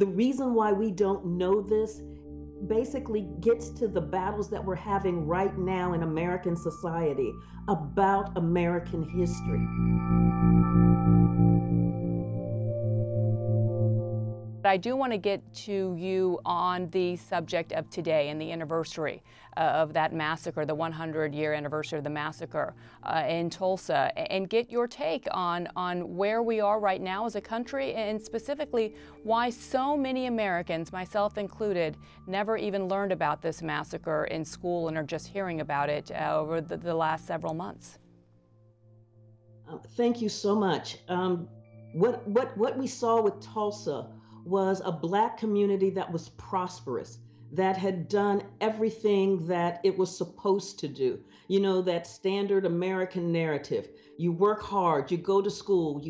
The reason why we don't know this basically gets to the battles that we're having right now in American society about American history. I do want to get to you on the subject of today and the anniversary of that massacre, the 100-year anniversary of the massacre in Tulsa, and get your take on where we are right now as a country, and specifically why so many Americans, myself included, never even learned about this massacre in school and are just hearing about it over the last several months. Thank you so much. What we saw with Tulsa was a Black community that was prosperous, that had done everything that it was supposed to do. You know, that standard American narrative. You work hard, you go to school,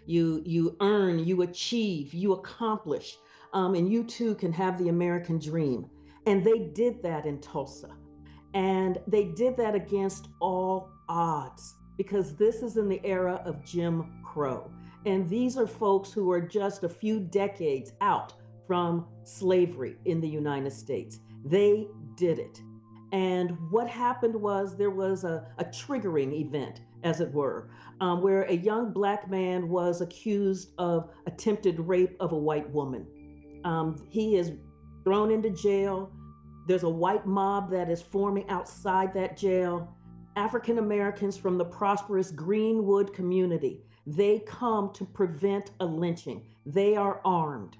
you earn, you achieve, you accomplish, and you too can have the American dream. And they did that in Tulsa. And they did that against all odds because this is in the era of Jim Crow. And these are folks who are just a few decades out from slavery in the United States. They did it. And what happened was there was a triggering event, as it were, where a young Black man was accused of attempted rape of a white woman. He is thrown into jail. There's a white mob that is forming outside that jail. African Americans from the prosperous Greenwood community, they come to prevent a lynching. They are armed.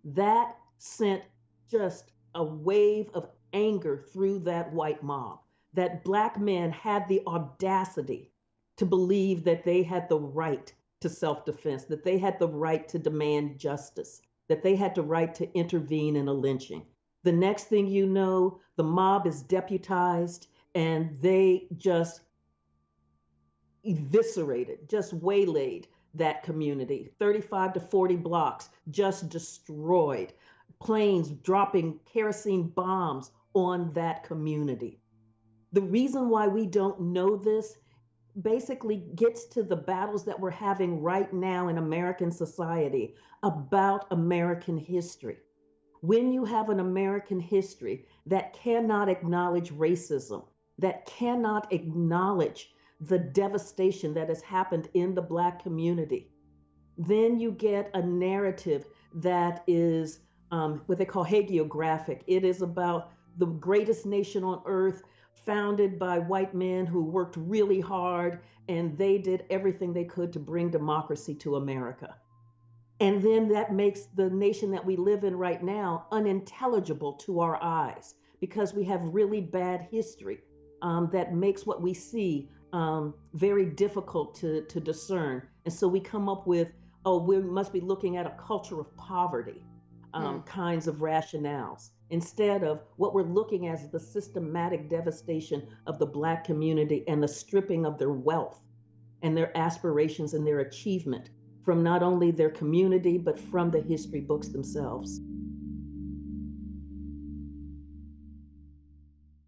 That sent just a wave of anger through that white mob, that Black men had the audacity to believe that they had the right to self-defense, that they had the right to demand justice, that they had the right to intervene in a lynching. The next thing you know, the mob is deputized and they just eviscerated, just waylaid that community. 35 to 40 blocks just destroyed. Planes dropping kerosene bombs on that community. The reason why we don't know this basically gets to the battles that we're having right now in American society about American history. When you have an American history that cannot acknowledge racism, that cannot acknowledge the devastation that has happened in the Black community, then you get a narrative that is what they call hagiographic. It is about the greatest nation on earth, founded by white men who worked really hard, and they did everything they could to bring democracy to America. And then that makes the nation that we live in right now unintelligible to our eyes because we have really bad history that makes what we see very difficult to discern. And so we come up with, oh, we must be looking at a culture of poverty kinds of rationales, instead of what we're looking at as the systematic devastation of the Black community and the stripping of their wealth and their aspirations and their achievement from not only their community, but from the history books themselves.